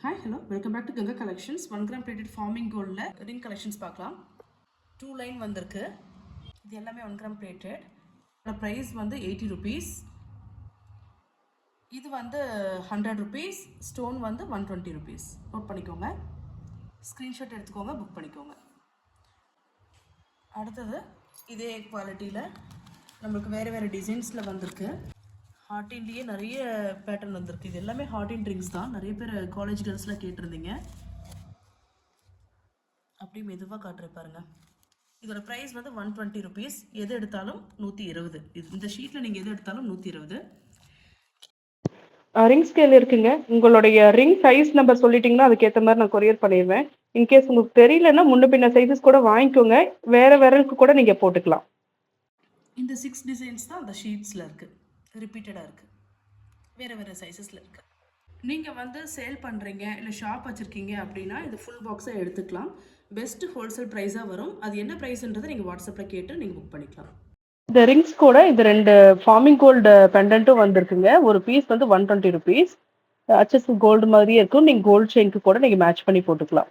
Hi hello welcome back to Ganga collections. 1 gram plated forming கோல்டில் ring collections பார்க்கலாம். 2 line வந்திருக்கு. இது எல்லாமே 1 கிராம் பிளேட்டட். ப்ரைஸ் வந்து 80 ருபீஸ். இது வந்து 100 ருபீஸ். ஸ்டோன் வந்து 120 ருபீஸ். நோட் பண்ணிக்கோங்க, ஸ்க்ரீன்ஷாட் எடுத்துக்கோங்க, புக் பண்ணிக்கோங்க. அடுத்தது இதே குவாலிட்டியில் நம்மளுக்கு வேறு வேறு டிசைன்ஸில் வந்திருக்கு. ஹார்டின்லேயே நிறைய பேட்டர்ன் வந்திருக்கு. இது எல்லாமே ஹார்டின் ட்ரிங்க்ஸ் தான். நிறைய பேர் காலேஜ் கேர்ள்ஸ்லாம் கேட்டிருந்தீங்க. அப்படி மெதுவாக காட்டுற பாருங்க. இதோட ப்ரைஸ் வந்து 120 ருபீஸ். எது எடுத்தாலும் 120. இந்த ஷீட்டில் நீங்கள் எது எடுத்தாலும் 120. ரிங் ஸ்கேல் இருக்குங்க. உங்களுடைய ரிங் சைஸ் நம்பர் சொல்லிட்டீங்கன்னா அதுக்கேற்ற மாதிரி நான் கொரியர் பண்ணிடுவேன். இன்கேஸ் உங்களுக்கு தெரியலன்னா முன்ன பின்ன சைஸஸ் கூட வாங்கிக்கோங்க. வேற விரலுக்கு கூட நீங்கள் போட்டுக்கலாம். இந்த 6 டிசைன்ஸ் தான் அந்த ஷீட்ஸில் இருக்குது. ரிப்பீட்டடாக இருக்குது. வேறு வேறு சைஸஸில் இருக்குது. நீங்கள் வந்து சேல் பண்ணுறீங்க இல்லை ஷாப் வச்சுருக்கீங்க அப்படின்னா இது ஃபுல் பாக்ஸாக எடுத்துக்கலாம். பெஸ்ட்டு ஹோல்சேல் ப்ரைஸாக வரும். அது என்ன ப்ரைஸ்ன்றதை நீங்கள் வாட்ஸ்அப்பில் கேட்டு நீங்கள் புக் பண்ணிக்கலாம். இந்த ரிங்ஸ் கூட இந்த 2 ஃபார்மிங் கோல்டு பெண்டன்ட்டும் வந்திருக்குங்க. ஒரு பீஸ் வந்து 120 ருபீஸ். அச்சஸ் கோல்டு மாதிரியே இருக்கும். நீங்கள் கோல்டு செயின்க்கு கூட நீங்கள் மேட்ச் பண்ணி போட்டுக்கலாம்.